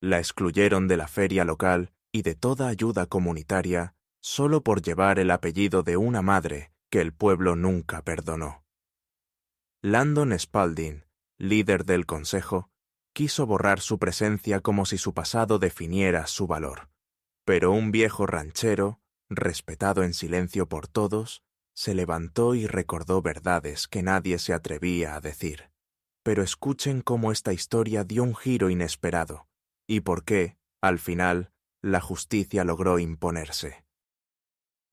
La excluyeron de la feria local y de toda ayuda comunitaria solo por llevar el apellido de una madre que el pueblo nunca perdonó. Landon Spalding, líder del consejo, quiso borrar su presencia como si su pasado definiera su valor. Pero un viejo ranchero, respetado en silencio por todos, se levantó y recordó verdades que nadie se atrevía a decir. Pero escuchen cómo esta historia dio un giro inesperado, y por qué, al final, la justicia logró imponerse.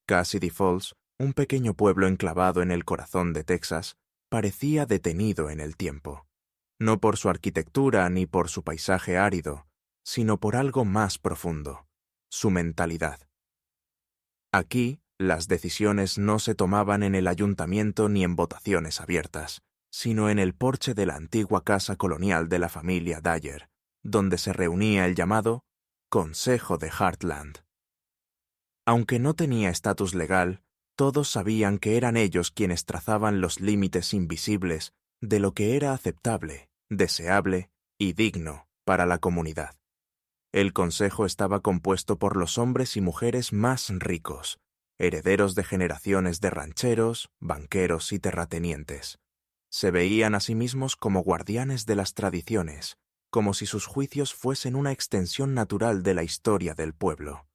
Cassidy Falls, un pequeño pueblo enclavado en el corazón de Texas, parecía detenido en el tiempo. No por su arquitectura ni por su paisaje árido, sino por algo más profundo: su mentalidad. Aquí, las decisiones no se tomaban en el ayuntamiento ni en votaciones abiertas, sino en el porche de la antigua casa colonial de la familia Dyer, donde se reunía el llamado Consejo de Heartland. Aunque no tenía estatus legal, todos sabían que eran ellos quienes trazaban los límites invisibles de lo que era aceptable, deseable y digno para la comunidad. El consejo estaba compuesto por los hombres y mujeres más ricos, herederos de generaciones de rancheros, banqueros y terratenientes. Se veían a sí mismos como guardianes de las tradiciones, como si sus juicios fuesen una extensión natural de la historia del pueblo.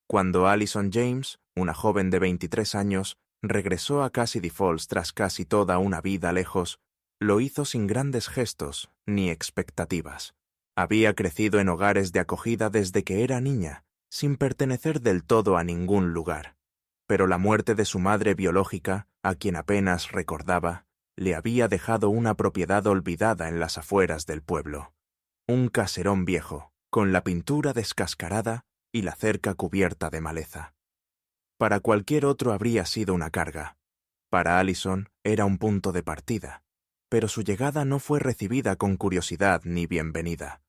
Cuando Allison James, una joven de 23 años, regresó a Cassidy Falls tras casi toda una vida lejos, lo hizo sin grandes gestos ni expectativas. Había crecido en hogares de acogida desde que era niña, sin pertenecer del todo a ningún lugar. Pero la muerte de su madre biológica, a quien apenas recordaba, le había dejado una propiedad olvidada en las afueras del pueblo. Un caserón viejo, con la pintura descascarada y la cerca cubierta de maleza. Para cualquier otro habría sido una carga. Para Allison era un punto de partida, pero su llegada no fue recibida con curiosidad ni bienvenida.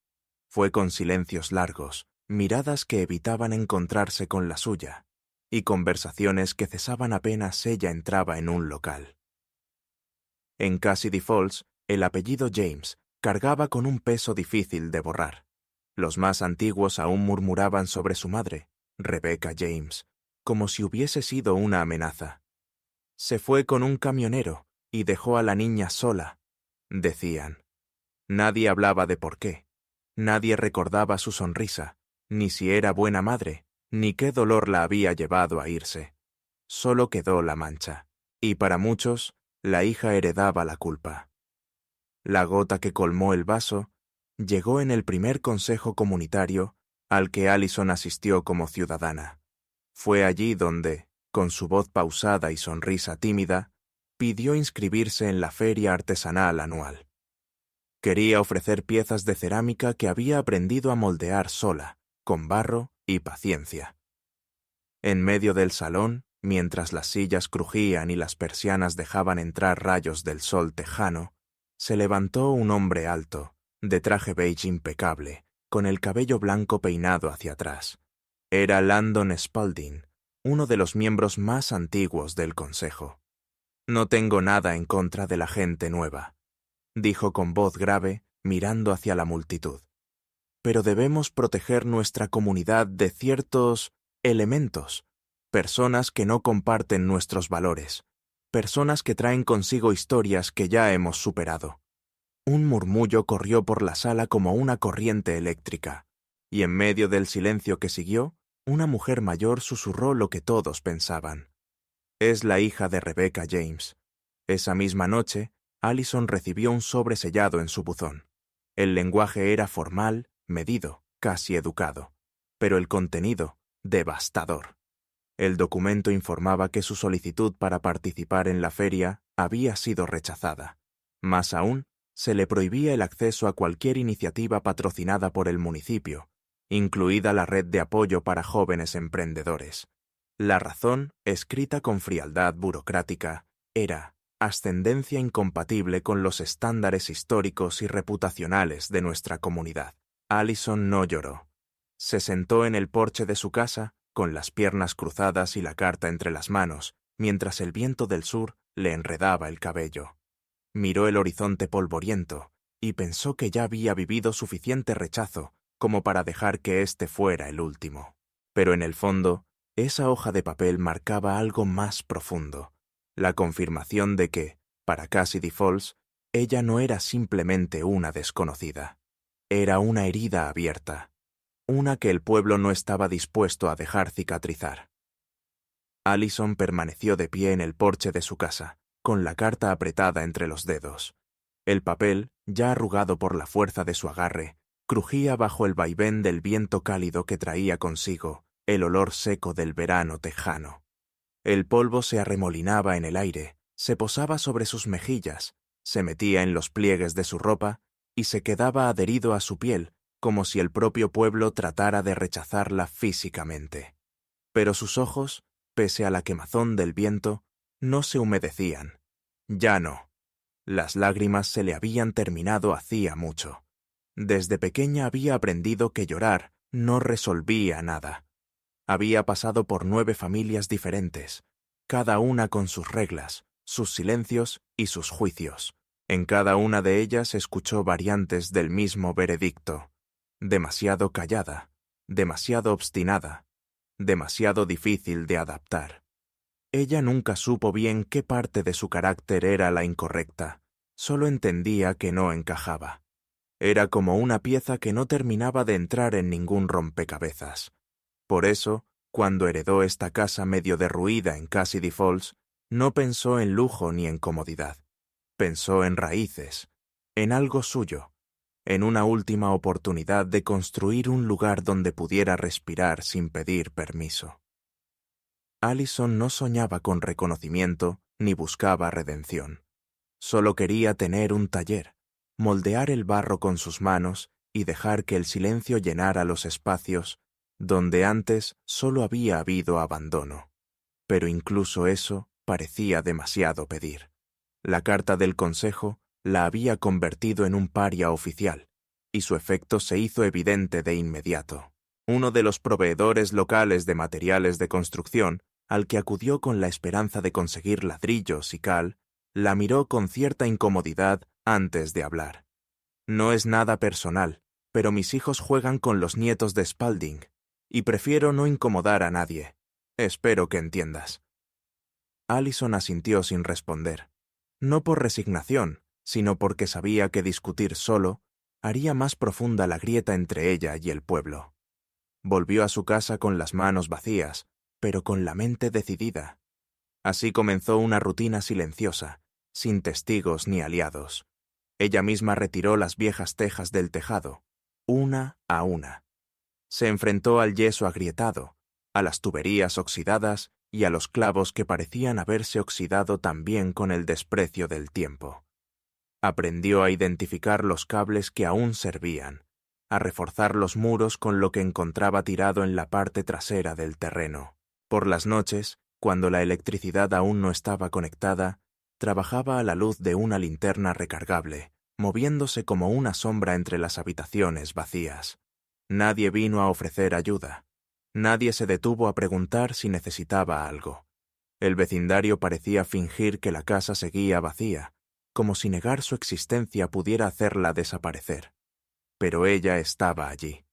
Fue con silencios largos, miradas que evitaban encontrarse con la suya, y conversaciones que cesaban apenas ella entraba en un local. En Cassidy Falls, el apellido James cargaba con un peso difícil de borrar. Los más antiguos aún murmuraban sobre su madre, Rebecca James, como si hubiese sido una amenaza. Se fue con un camionero y dejó a la niña sola, decían. Nadie hablaba de por qué. Nadie recordaba su sonrisa, ni si era buena madre, ni qué dolor la había llevado a irse. Solo quedó la mancha, y para muchos, la hija heredaba la culpa. La gota que colmó el vaso llegó en el primer consejo comunitario al que Allison asistió como ciudadana. Fue allí donde, con su voz pausada y sonrisa tímida, pidió inscribirse en la feria artesanal anual. Quería ofrecer piezas de cerámica que había aprendido a moldear sola, con barro y paciencia. En medio del salón, mientras las sillas crujían y las persianas dejaban entrar rayos del sol tejano, se levantó un hombre alto, de traje beige impecable, con el cabello blanco peinado hacia atrás. Era Landon Spalding, uno de los miembros más antiguos del consejo. «No tengo nada en contra de la gente nueva», dijo con voz grave, mirando hacia la multitud. «Pero debemos proteger nuestra comunidad de ciertos elementos, personas que no comparten nuestros valores, personas que traen consigo historias que ya hemos superado». Un murmullo corrió por la sala como una corriente eléctrica, y en medio del silencio que siguió, una mujer mayor susurró lo que todos pensaban. Es la hija de Rebecca James. Esa misma noche, Allison recibió un sobre sellado en su buzón. El lenguaje era formal, medido, casi educado, pero el contenido, devastador. El documento informaba que su solicitud para participar en la feria había sido rechazada. Más aún, se le prohibía el acceso a cualquier iniciativa patrocinada por el municipio, incluida la red de apoyo para jóvenes emprendedores. La razón, escrita con frialdad burocrática, era ascendencia incompatible con los estándares históricos y reputacionales de nuestra comunidad. Allison no lloró. Se sentó en el porche de su casa, con las piernas cruzadas y la carta entre las manos, mientras el viento del sur le enredaba el cabello. Miró el horizonte polvoriento, y pensó que ya había vivido suficiente rechazo como para dejar que este fuera el último. Pero en el fondo, esa hoja de papel marcaba algo más profundo, la confirmación de que, para Cassidy Falls, ella no era simplemente una desconocida. Era una herida abierta, una que el pueblo no estaba dispuesto a dejar cicatrizar. Allison permaneció de pie en el porche de su casa, con la carta apretada entre los dedos. El papel, ya arrugado por la fuerza de su agarre, crujía bajo el vaivén del viento cálido que traía consigo el olor seco del verano tejano. El polvo se arremolinaba en el aire, se posaba sobre sus mejillas, se metía en los pliegues de su ropa y se quedaba adherido a su piel, como si el propio pueblo tratara de rechazarla físicamente. Pero sus ojos, pese a la quemazón del viento, no se humedecían. Ya no. Las lágrimas se le habían terminado hacía mucho. Desde pequeña había aprendido que llorar no resolvía nada. Había pasado por 9 familias diferentes, cada una con sus reglas, sus silencios y sus juicios. En cada una de ellas escuchó variantes del mismo veredicto: demasiado callada, demasiado obstinada, demasiado difícil de adaptar. Ella nunca supo bien qué parte de su carácter era la incorrecta, solo entendía que no encajaba. Era como una pieza que no terminaba de entrar en ningún rompecabezas. Por eso, cuando heredó esta casa medio derruida en Cassidy Falls, no pensó en lujo ni en comodidad. Pensó en raíces, en algo suyo, en una última oportunidad de construir un lugar donde pudiera respirar sin pedir permiso. Allison no soñaba con reconocimiento ni buscaba redención. Solo quería tener un taller, moldear el barro con sus manos y dejar que el silencio llenara los espacios donde antes solo había habido abandono. Pero incluso eso parecía demasiado pedir. La carta del consejo la había convertido en un paria oficial, y su efecto se hizo evidente de inmediato. Uno de los proveedores locales de materiales de construcción, al que acudió con la esperanza de conseguir ladrillos y cal, la miró con cierta incomodidad antes de hablar. No es nada personal, pero mis hijos juegan con los nietos de Spalding, y prefiero no incomodar a nadie. Espero que entiendas. Allison asintió sin responder, no por resignación, sino porque sabía que discutir solo haría más profunda la grieta entre ella y el pueblo. Volvió a su casa con las manos vacías, pero con la mente decidida. Así comenzó una rutina silenciosa, sin testigos ni aliados. Ella misma retiró las viejas tejas del tejado, una a una. Se enfrentó al yeso agrietado, a las tuberías oxidadas y a los clavos que parecían haberse oxidado también con el desprecio del tiempo. Aprendió a identificar los cables que aún servían, a reforzar los muros con lo que encontraba tirado en la parte trasera del terreno. Por las noches, cuando la electricidad aún no estaba conectada, trabajaba a la luz de una linterna recargable, moviéndose como una sombra entre las habitaciones vacías. Nadie vino a ofrecer ayuda. Nadie se detuvo a preguntar si necesitaba algo. El vecindario parecía fingir que la casa seguía vacía, como si negar su existencia pudiera hacerla desaparecer. Pero ella estaba allí.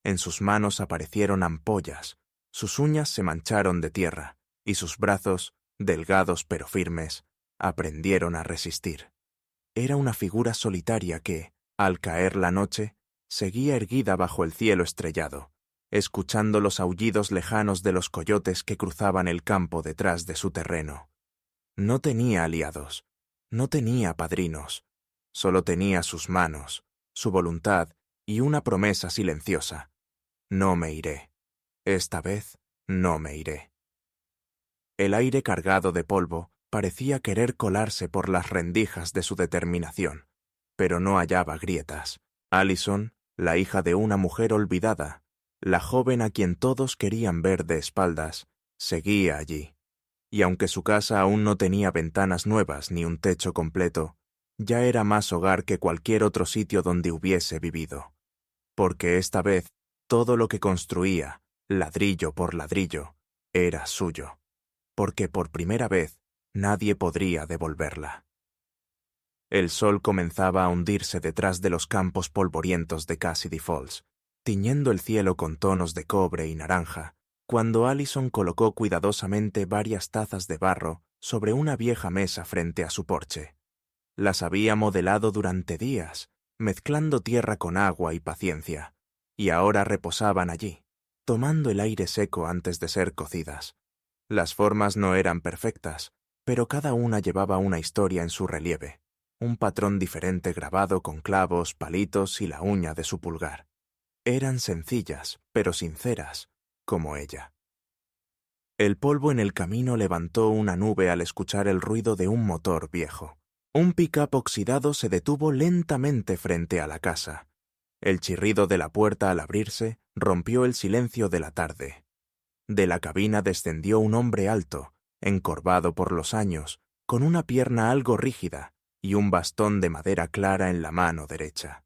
En sus manos aparecieron ampollas, sus uñas se mancharon de tierra, y sus brazos, delgados pero firmes, aprendieron a resistir. Era una figura solitaria que, al caer la noche, seguía erguida bajo el cielo estrellado, escuchando los aullidos lejanos de los coyotes que cruzaban el campo detrás de su terreno. No tenía aliados, no tenía padrinos, solo tenía sus manos, su voluntad y una promesa silenciosa. No me iré. Esta vez no me iré. El aire cargado de polvo parecía querer colarse por las rendijas de su determinación, pero no hallaba grietas. Allison, la hija de una mujer olvidada, la joven a quien todos querían ver de espaldas, seguía allí. Y aunque su casa aún no tenía ventanas nuevas ni un techo completo, ya era más hogar que cualquier otro sitio donde hubiese vivido. Porque esta vez, todo lo que construía, ladrillo por ladrillo, era suyo. Porque por primera vez, nadie podría devolverla. El sol comenzaba a hundirse detrás de los campos polvorientos de Cassidy Falls, tiñendo el cielo con tonos de cobre y naranja, cuando Allison colocó cuidadosamente varias tazas de barro sobre una vieja mesa frente a su porche. Las había modelado durante días, mezclando tierra con agua y paciencia, y ahora reposaban allí, tomando el aire seco antes de ser cocidas. Las formas no eran perfectas, pero cada una llevaba una historia en su relieve, un patrón diferente grabado con clavos, palitos y la uña de su pulgar. Eran sencillas, pero sinceras, como ella. El polvo en el camino levantó una nube al escuchar el ruido de un motor viejo. Un pick-up oxidado se detuvo lentamente frente a la casa. El chirrido de la puerta al abrirse rompió el silencio de la tarde. De la cabina descendió un hombre alto, encorvado por los años, con una pierna algo rígida y un bastón de madera clara en la mano derecha.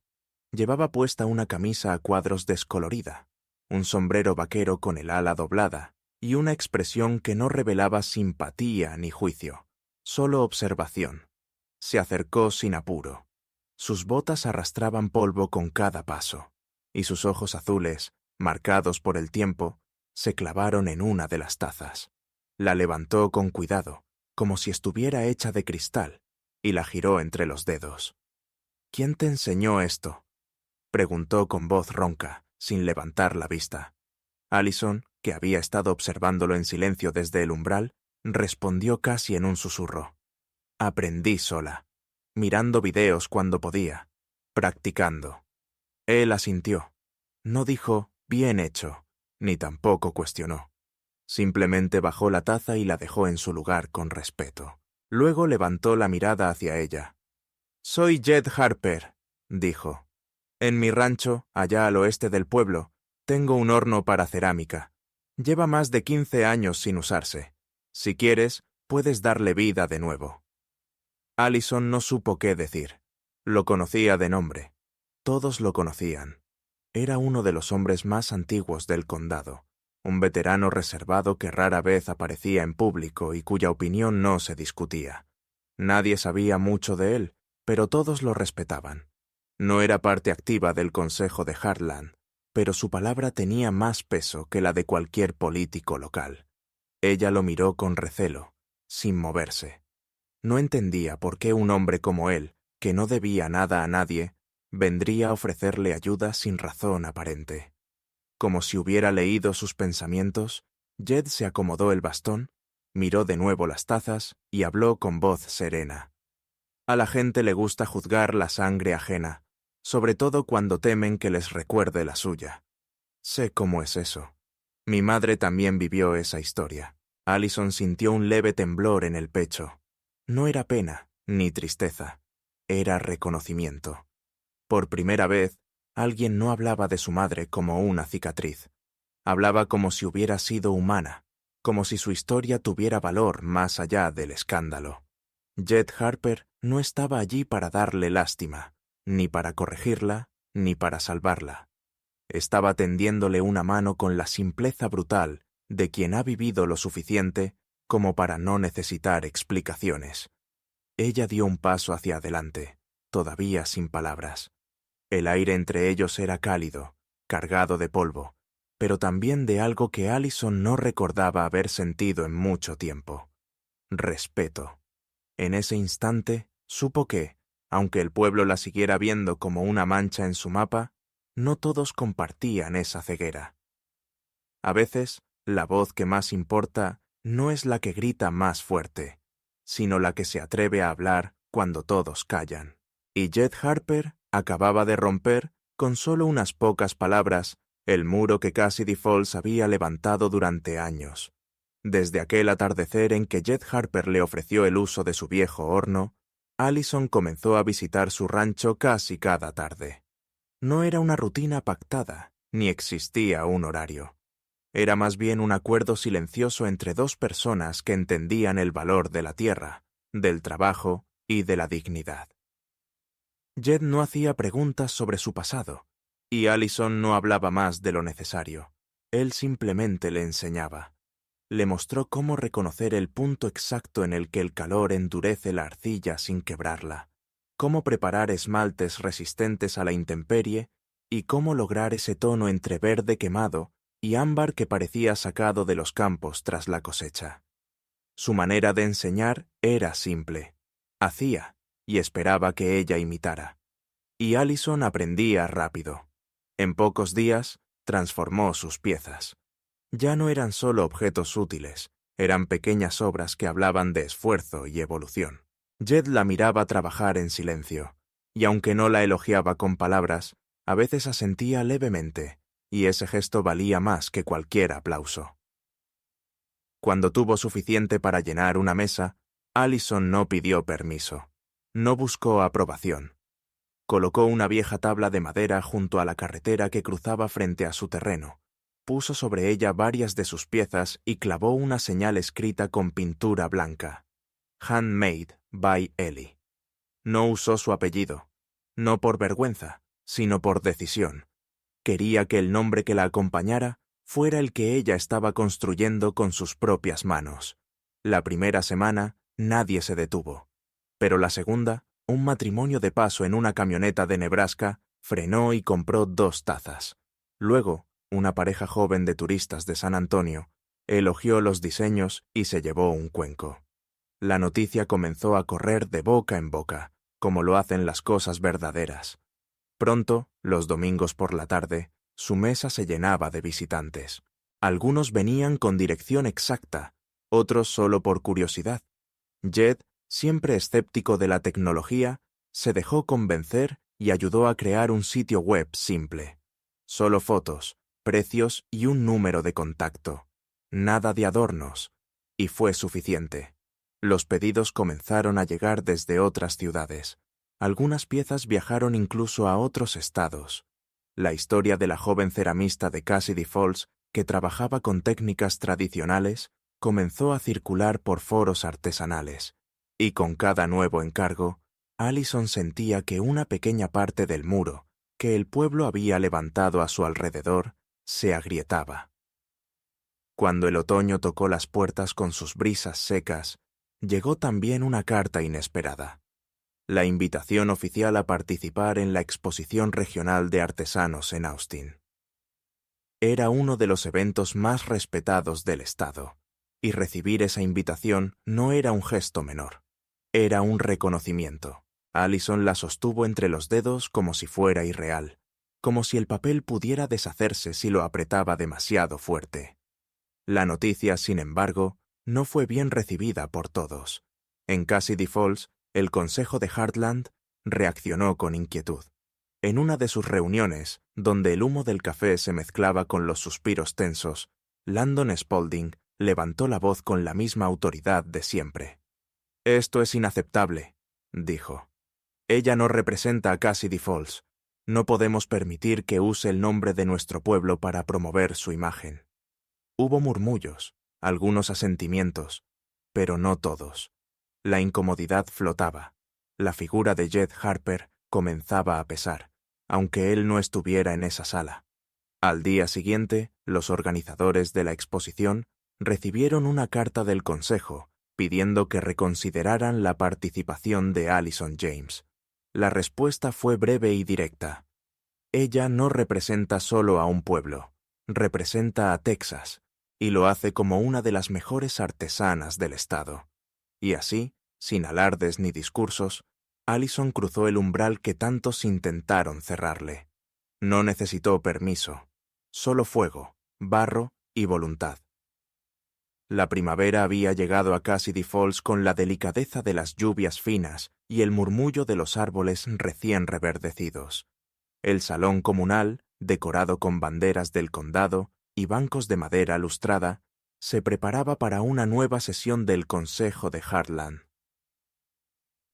Llevaba puesta una camisa a cuadros descolorida, un sombrero vaquero con el ala doblada y una expresión que no revelaba simpatía ni juicio, solo observación. Se acercó sin apuro. Sus botas arrastraban polvo con cada paso, y sus ojos azules, marcados por el tiempo, se clavaron en una de las tazas. La levantó con cuidado, como si estuviera hecha de cristal, y la giró entre los dedos. «¿Quién te enseñó esto?», preguntó con voz ronca, sin levantar la vista. Allison, que había estado observándolo en silencio desde el umbral, respondió casi en un susurro. «Aprendí sola, mirando videos cuando podía, practicando». Él asintió. No dijo «bien hecho», ni tampoco cuestionó. Simplemente bajó la taza y la dejó en su lugar con respeto. Luego levantó la mirada hacia ella. «Soy Jed Harper», dijo. «En mi rancho, allá al oeste del pueblo, tengo un horno para cerámica. Lleva más de 15 años sin usarse. Si quieres, puedes darle vida de nuevo». Allison no supo qué decir. Lo conocía de nombre. Todos lo conocían. Era uno de los hombres más antiguos del condado, un veterano reservado que rara vez aparecía en público y cuya opinión no se discutía. Nadie sabía mucho de él, pero todos lo respetaban. No era parte activa del Consejo de Heartland, pero su palabra tenía más peso que la de cualquier político local. Ella lo miró con recelo, sin moverse. No entendía por qué un hombre como él, que no debía nada a nadie, vendría a ofrecerle ayuda sin razón aparente. Como si hubiera leído sus pensamientos, Jed se acomodó el bastón, miró de nuevo las tazas y habló con voz serena. «A la gente le gusta juzgar la sangre ajena, sobre todo cuando temen que les recuerde la suya. Sé cómo es eso. Mi madre también vivió esa historia». Allison sintió un leve temblor en el pecho. No era pena, ni tristeza. Era reconocimiento. Por primera vez, alguien no hablaba de su madre como una cicatriz. Hablaba como si hubiera sido humana, como si su historia tuviera valor más allá del escándalo. Jed Harper no estaba allí para darle lástima, ni para corregirla, ni para salvarla. Estaba tendiéndole una mano con la simpleza brutal de quien ha vivido lo suficiente como para no necesitar explicaciones. Ella dio un paso hacia adelante, todavía sin palabras. El aire entre ellos era cálido, cargado de polvo, pero también de algo que Allison no recordaba haber sentido en mucho tiempo. Respeto. En ese instante, supo que, aunque el pueblo la siguiera viendo como una mancha en su mapa, no todos compartían esa ceguera. A veces, la voz que más importa no es la que grita más fuerte, sino la que se atreve a hablar cuando todos callan. Y Jed Harper acababa de romper, con solo unas pocas palabras, el muro que Cassidy Falls había levantado durante años. Desde aquel atardecer en que Jed Harper le ofreció el uso de su viejo horno, Allison comenzó a visitar su rancho casi cada tarde. No era una rutina pactada, ni existía un horario. Era más bien un acuerdo silencioso entre dos personas que entendían el valor de la tierra, del trabajo y de la dignidad. Jed no hacía preguntas sobre su pasado, y Allison no hablaba más de lo necesario. Él simplemente le enseñaba. Le mostró cómo reconocer el punto exacto en el que el calor endurece la arcilla sin quebrarla, cómo preparar esmaltes resistentes a la intemperie y cómo lograr ese tono entre verde quemado y ámbar que parecía sacado de los campos tras la cosecha. Su manera de enseñar era simple. Hacía y esperaba que ella imitara. Y Allison aprendía rápido. En pocos días transformó sus piezas. Ya no eran solo objetos útiles, eran pequeñas obras que hablaban de esfuerzo y evolución. Jed la miraba trabajar en silencio, y aunque no la elogiaba con palabras, a veces asentía levemente, y ese gesto valía más que cualquier aplauso. Cuando tuvo suficiente para llenar una mesa, Allison no pidió permiso. No buscó aprobación. Colocó una vieja tabla de madera junto a la carretera que cruzaba frente a su terreno, puso sobre ella varias de sus piezas y clavó una señal escrita con pintura blanca. Handmade by Ellie. No usó su apellido, no por vergüenza, sino por decisión. Quería que el nombre que la acompañara fuera el que ella estaba construyendo con sus propias manos. La primera semana nadie se detuvo, pero la segunda, un matrimonio de paso en una camioneta de Nebraska, frenó y compró 2 tazas. Luego, una pareja joven de turistas de San Antonio elogió los diseños y se llevó un cuenco. La noticia comenzó a correr de boca en boca, como lo hacen las cosas verdaderas. Pronto, los domingos por la tarde, su mesa se llenaba de visitantes. Algunos venían con dirección exacta, otros solo por curiosidad. Jed, siempre escéptico de la tecnología, se dejó convencer y ayudó a crear un sitio web simple. Solo fotos, precios y un número de contacto. Nada de adornos. Y fue suficiente. Los pedidos comenzaron a llegar desde otras ciudades. Algunas piezas viajaron incluso a otros estados. La historia de la joven ceramista de Cassidy Falls, que trabajaba con técnicas tradicionales, comenzó a circular por foros artesanales, y con cada nuevo encargo, Allison sentía que una pequeña parte del muro que el pueblo había levantado a su alrededor se agrietaba. Cuando el otoño tocó las puertas con sus brisas secas, llegó también una carta inesperada. La invitación oficial a participar en la Exposición Regional de Artesanos en Austin. Era uno de los eventos más respetados del estado, y recibir esa invitación no era un gesto menor. Era un reconocimiento. Allison la sostuvo entre los dedos como si fuera irreal, como si el papel pudiera deshacerse si lo apretaba demasiado fuerte. La noticia, sin embargo, no fue bien recibida por todos. En Cassidy Falls, el Consejo de Heartland reaccionó con inquietud. En una de sus reuniones, donde el humo del café se mezclaba con los suspiros tensos, Landon Spaulding levantó la voz con la misma autoridad de siempre. «Esto es inaceptable», dijo. «Ella no representa a Cassidy Falls. No podemos permitir que use el nombre de nuestro pueblo para promover su imagen». Hubo murmullos, algunos asentimientos, pero no todos. La incomodidad flotaba. La figura de Jed Harper comenzaba a pesar, aunque él no estuviera en esa sala. Al día siguiente, los organizadores de la exposición recibieron una carta del Consejo pidiendo que reconsideraran la participación de Allison James. La respuesta fue breve y directa. Ella no representa solo a un pueblo, representa a Texas, y lo hace como una de las mejores artesanas del estado. Y así, sin alardes ni discursos, Allison cruzó el umbral que tantos intentaron cerrarle. No necesitó permiso, solo fuego, barro y voluntad. La primavera había llegado a Cassidy Falls con la delicadeza de las lluvias finas y el murmullo de los árboles recién reverdecidos. El salón comunal, decorado con banderas del condado y bancos de madera lustrada, se preparaba para una nueva sesión del Consejo de Heartland.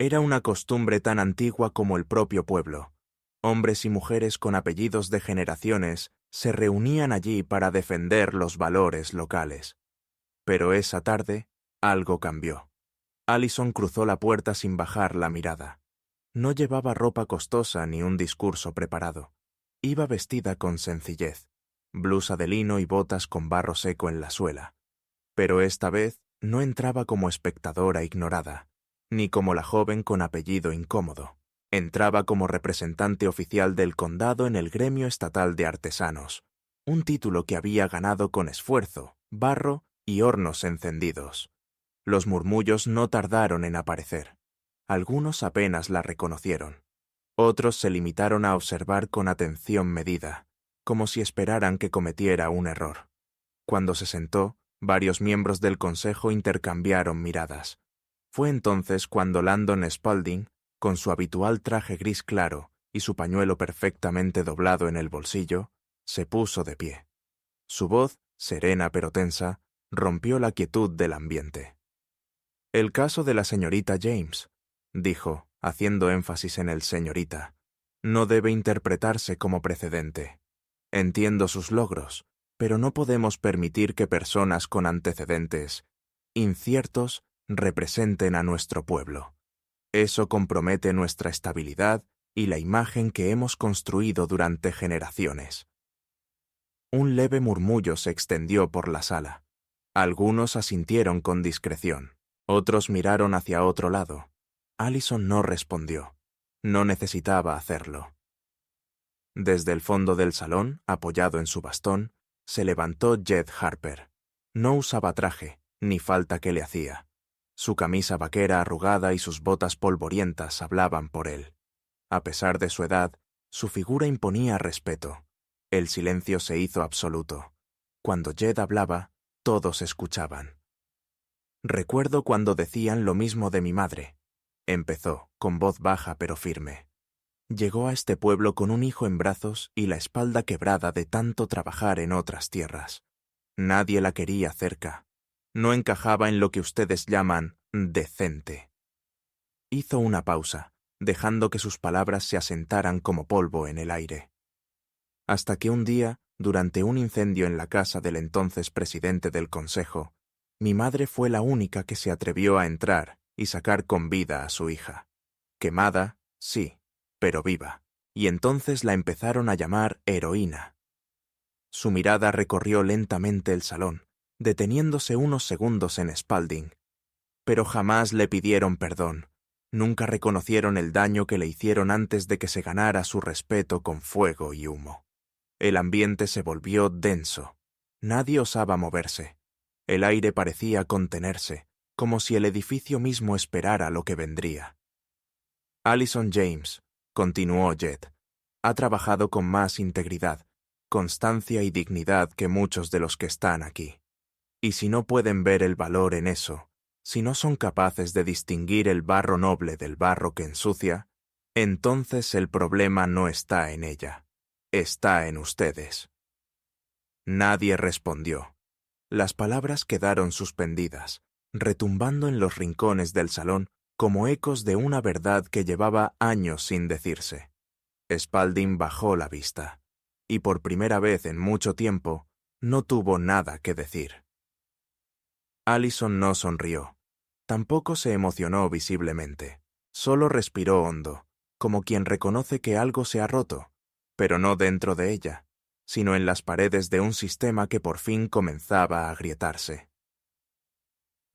Era una costumbre tan antigua como el propio pueblo. Hombres y mujeres con apellidos de generaciones se reunían allí para defender los valores locales. Pero esa tarde, algo cambió. Allison cruzó la puerta sin bajar la mirada. No llevaba ropa costosa ni un discurso preparado. Iba vestida con sencillez, blusa de lino y botas con barro seco en la suela. Pero esta vez no entraba como espectadora ignorada, ni como la joven con apellido incómodo. Entraba como representante oficial del condado en el gremio estatal de artesanos, un título que había ganado con esfuerzo, barro y hornos encendidos. Los murmullos no tardaron en aparecer. Algunos apenas la reconocieron. Otros se limitaron a observar con atención medida, como si esperaran que cometiera un error. Cuando se sentó, varios miembros del consejo intercambiaron miradas. Fue entonces cuando Landon Spalding, con su habitual traje gris claro y su pañuelo perfectamente doblado en el bolsillo, se puso de pie. Su voz, serena pero tensa, rompió la quietud del ambiente. «El caso de la señorita James», dijo, haciendo énfasis en el señorita, «no debe interpretarse como precedente. Entiendo sus logros, pero no podemos permitir que personas con antecedentes inciertos representen a nuestro pueblo. Eso compromete nuestra estabilidad y la imagen que hemos construido durante generaciones». Un leve murmullo se extendió por la sala. Algunos asintieron con discreción. Otros miraron hacia otro lado. Allison no respondió. No necesitaba hacerlo. Desde el fondo del salón, apoyado en su bastón, se levantó Jed Harper. No usaba traje, ni falta que le hacía. Su camisa vaquera arrugada y sus botas polvorientas hablaban por él. A pesar de su edad, su figura imponía respeto. El silencio se hizo absoluto. Cuando Jed hablaba, todos escuchaban. «Recuerdo cuando decían lo mismo de mi madre», empezó, con voz baja pero firme. «Llegó a este pueblo con un hijo en brazos y la espalda quebrada de tanto trabajar en otras tierras. Nadie la quería cerca. No encajaba en lo que ustedes llaman decente». Hizo una pausa, dejando que sus palabras se asentaran como polvo en el aire. Hasta que un día, durante un incendio en la casa del entonces presidente del consejo, mi madre fue la única que se atrevió a entrar y sacar con vida a su hija. Quemada, sí, pero viva, y entonces la empezaron a llamar heroína. Su mirada recorrió lentamente el salón, deteniéndose unos segundos en Spalding. Pero jamás le pidieron perdón, nunca reconocieron el daño que le hicieron antes de que se ganara su respeto con fuego y humo. El ambiente se volvió denso. Nadie osaba moverse. El aire parecía contenerse, como si el edificio mismo esperara lo que vendría. «Allison James», continuó Jed, «ha trabajado con más integridad, constancia y dignidad que muchos de los que están aquí. Y si no pueden ver el valor en eso, si no son capaces de distinguir el barro noble del barro que ensucia, entonces el problema no está en ella, está en ustedes». Nadie respondió. Las palabras quedaron suspendidas, retumbando en los rincones del salón como ecos de una verdad que llevaba años sin decirse. Spalding bajó la vista, y por primera vez en mucho tiempo no tuvo nada que decir. Allison no sonrió. Tampoco se emocionó visiblemente. Solo respiró hondo, como quien reconoce que algo se ha roto, pero no dentro de ella, sino en las paredes de un sistema que por fin comenzaba a agrietarse.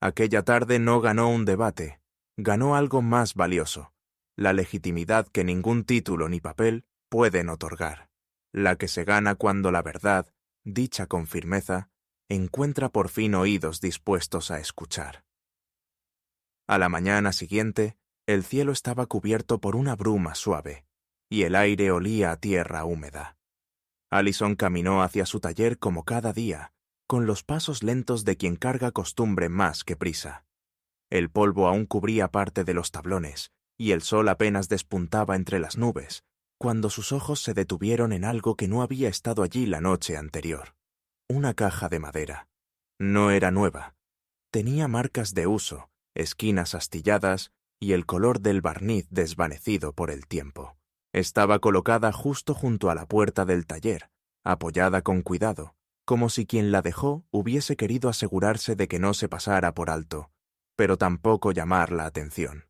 Aquella tarde no ganó un debate, ganó algo más valioso, la legitimidad que ningún título ni papel pueden otorgar, la que se gana cuando la verdad, dicha con firmeza, encuentra por fin oídos dispuestos a escuchar. A la mañana siguiente, el cielo estaba cubierto por una bruma suave, y el aire olía a tierra húmeda. Allison caminó hacia su taller como cada día, con los pasos lentos de quien carga costumbre más que prisa. El polvo aún cubría parte de los tablones, y el sol apenas despuntaba entre las nubes, cuando sus ojos se detuvieron en algo que no había estado allí la noche anterior. Una caja de madera. No era nueva. Tenía marcas de uso, esquinas astilladas y el color del barniz desvanecido por el tiempo. Estaba colocada justo junto a la puerta del taller, apoyada con cuidado, como si quien la dejó hubiese querido asegurarse de que no se pasara por alto, pero tampoco llamar la atención.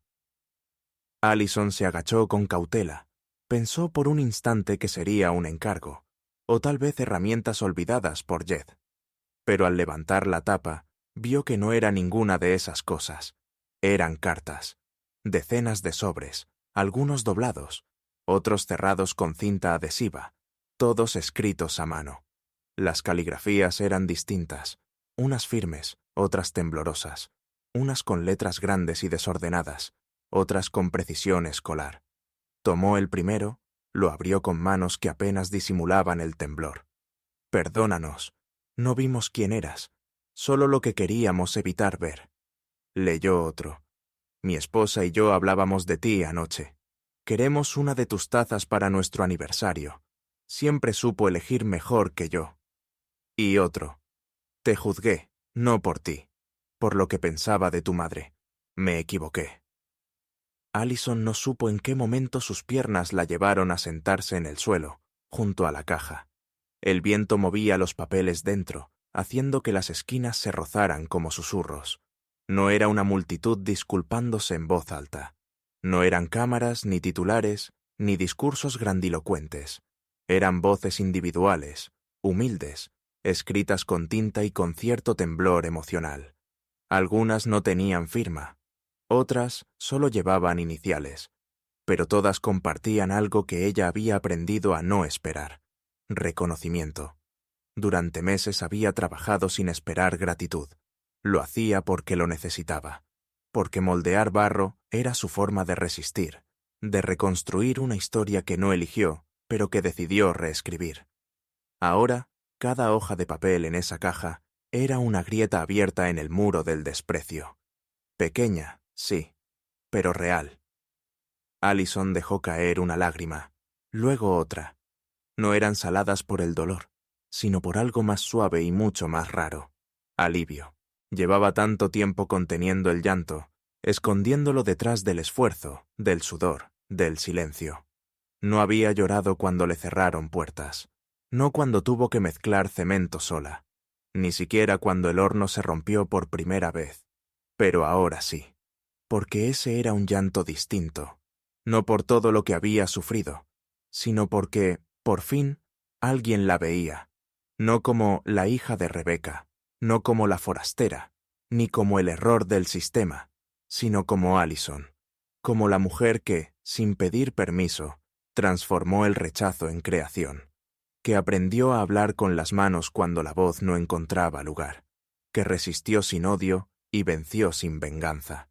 Allison se agachó con cautela. Pensó por un instante que sería un encargo, o tal vez herramientas olvidadas por Jed. Pero al levantar la tapa, vio que no era ninguna de esas cosas. Eran cartas, decenas de sobres, algunos doblados, otros cerrados con cinta adhesiva, todos escritos a mano. Las caligrafías eran distintas, unas firmes, otras temblorosas, unas con letras grandes y desordenadas, otras con precisión escolar. Tomó el primero, lo abrió con manos que apenas disimulaban el temblor. «Perdónanos, no vimos quién eras, solo lo que queríamos evitar ver». Leyó otro. «Mi esposa y yo hablábamos de ti anoche. Queremos una de tus tazas para nuestro aniversario. Siempre supo elegir mejor que yo». Y otro. «Te juzgué, no por ti, por lo que pensaba de tu madre. Me equivoqué». Allison no supo en qué momento sus piernas la llevaron a sentarse en el suelo, junto a la caja. El viento movía los papeles dentro, haciendo que las esquinas se rozaran como susurros. No era una multitud disculpándose en voz alta. No eran cámaras, ni titulares, ni discursos grandilocuentes. Eran voces individuales, humildes, escritas con tinta y con cierto temblor emocional. Algunas no tenían firma, otras solo llevaban iniciales, pero todas compartían algo que ella había aprendido a no esperar: reconocimiento. Durante meses había trabajado sin esperar gratitud. Lo hacía porque lo necesitaba, porque moldear barro era su forma de resistir, de reconstruir una historia que no eligió, pero que decidió reescribir. Ahora, cada hoja de papel en esa caja era una grieta abierta en el muro del desprecio. Pequeña, sí, pero real. Allison dejó caer una lágrima, luego otra. No eran saladas por el dolor, sino por algo más suave y mucho más raro: alivio. Llevaba tanto tiempo conteniendo el llanto, escondiéndolo detrás del esfuerzo, del sudor, del silencio. No había llorado cuando le cerraron puertas, no cuando tuvo que mezclar cemento sola, ni siquiera cuando el horno se rompió por primera vez. Pero ahora sí, porque ese era un llanto distinto, no por todo lo que había sufrido, sino porque, por fin, alguien la veía, no como la hija de Rebeca, no como la forastera, ni como el error del sistema, sino como Allison, como la mujer que, sin pedir permiso, transformó el rechazo en creación, que aprendió a hablar con las manos cuando la voz no encontraba lugar, que resistió sin odio y venció sin venganza.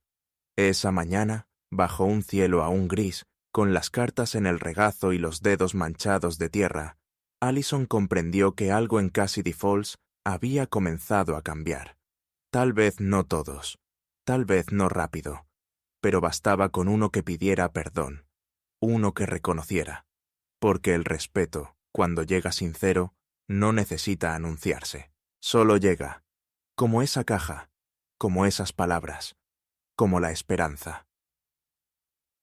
Esa mañana, bajo un cielo aún gris, con las cartas en el regazo y los dedos manchados de tierra, Allison comprendió que algo en Cassidy Falls había comenzado a cambiar. Tal vez no todos, tal vez no rápido, pero bastaba con uno que pidiera perdón, uno que reconociera, porque el respeto, cuando llega sincero, no necesita anunciarse, solo llega, como esa caja, como esas palabras, como la esperanza.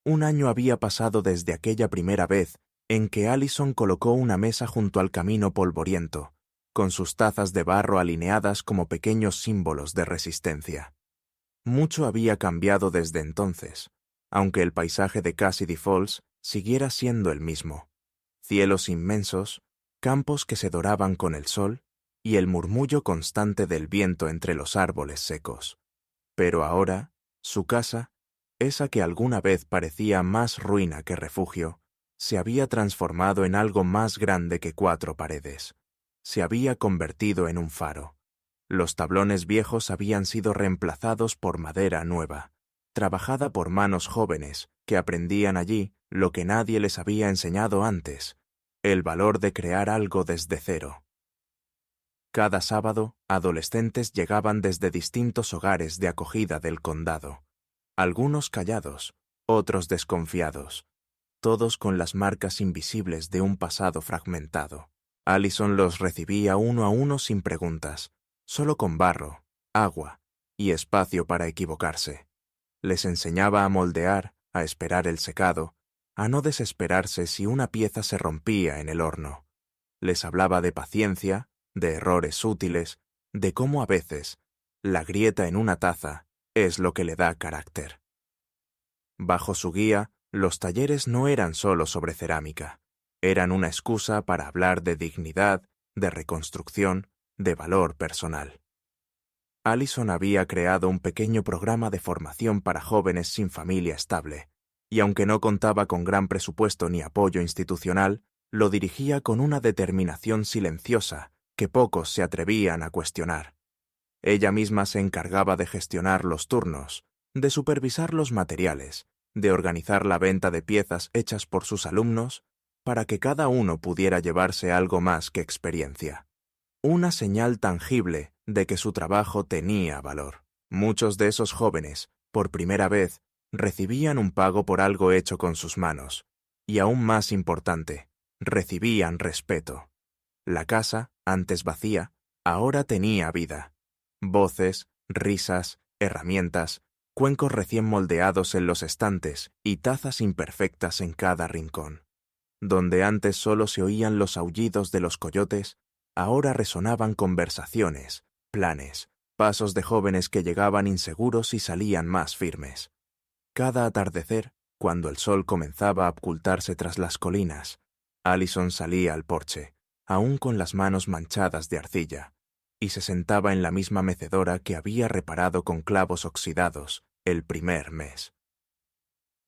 Un año había pasado desde aquella primera vez en que Allison colocó una mesa junto al camino polvoriento, con sus tazas de barro alineadas como pequeños símbolos de resistencia. Mucho había cambiado desde entonces, aunque el paisaje de Cassidy Falls siguiera siendo el mismo: cielos inmensos, campos que se doraban con el sol y el murmullo constante del viento entre los árboles secos. Pero ahora, su casa, esa que alguna vez parecía más ruina que refugio, se había transformado en algo más grande que 4 paredes. Se había convertido en un faro. Los tablones viejos habían sido reemplazados por madera nueva, trabajada por manos jóvenes que aprendían allí lo que nadie les había enseñado antes: el valor de crear algo desde cero. Cada sábado, adolescentes llegaban desde distintos hogares de acogida del condado, algunos callados, otros desconfiados, todos con las marcas invisibles de un pasado fragmentado. Allison los recibía uno a uno sin preguntas, solo con barro, agua y espacio para equivocarse. Les enseñaba a moldear, a esperar el secado, a no desesperarse si una pieza se rompía en el horno. Les hablaba de paciencia, de errores útiles, de cómo a veces la grieta en una taza es lo que le da carácter. Bajo su guía, los talleres no eran solo sobre cerámica, eran una excusa para hablar de dignidad, de reconstrucción, de valor personal. Allison había creado un pequeño programa de formación para jóvenes sin familia estable, y aunque no contaba con gran presupuesto ni apoyo institucional, lo dirigía con una determinación silenciosa que pocos se atrevían a cuestionar. Ella misma se encargaba de gestionar los turnos, de supervisar los materiales, de organizar la venta de piezas hechas por sus alumnos, para que cada uno pudiera llevarse algo más que experiencia. Una señal tangible de que su trabajo tenía valor. Muchos de esos jóvenes, por primera vez, recibían un pago por algo hecho con sus manos, y aún más importante, recibían respeto. La casa, antes vacía, ahora tenía vida. Voces, risas, herramientas, cuencos recién moldeados en los estantes y tazas imperfectas en cada rincón. Donde antes solo se oían los aullidos de los coyotes, ahora resonaban conversaciones, planes, pasos de jóvenes que llegaban inseguros y salían más firmes. Cada atardecer, cuando el sol comenzaba a ocultarse tras las colinas, Allison salía al porche, aún con las manos manchadas de arcilla, y se sentaba en la misma mecedora que había reparado con clavos oxidados el primer mes.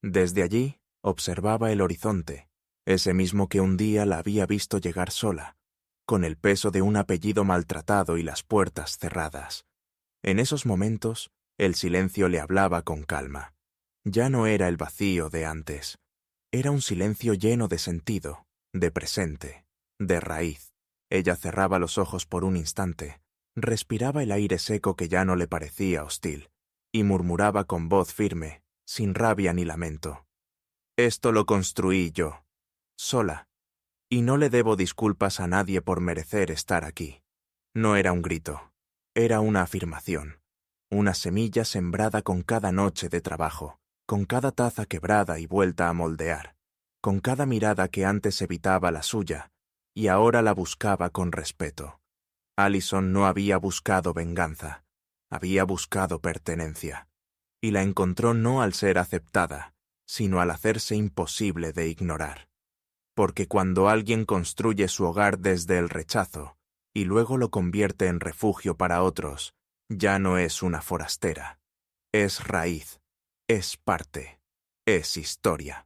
Desde allí observaba el horizonte, ese mismo que un día la había visto llegar sola, con el peso de un apellido maltratado y las puertas cerradas. En esos momentos, el silencio le hablaba con calma. Ya no era el vacío de antes. Era un silencio lleno de sentido, de presente, de raíz. Ella cerraba los ojos por un instante, respiraba el aire seco que ya no le parecía hostil, y murmuraba con voz firme, sin rabia ni lamento. Esto lo construí yo, sola, y no le debo disculpas a nadie por merecer estar aquí. No era un grito, era una afirmación, una semilla sembrada con cada noche de trabajo, con cada taza quebrada y vuelta a moldear, con cada mirada que antes evitaba la suya y ahora la buscaba con respeto. Allison no había buscado venganza, había buscado pertenencia, y la encontró no al ser aceptada, sino al hacerse imposible de ignorar. Porque cuando alguien construye su hogar desde el rechazo y luego lo convierte en refugio para otros, ya no es una forastera, es raíz, es parte, es historia.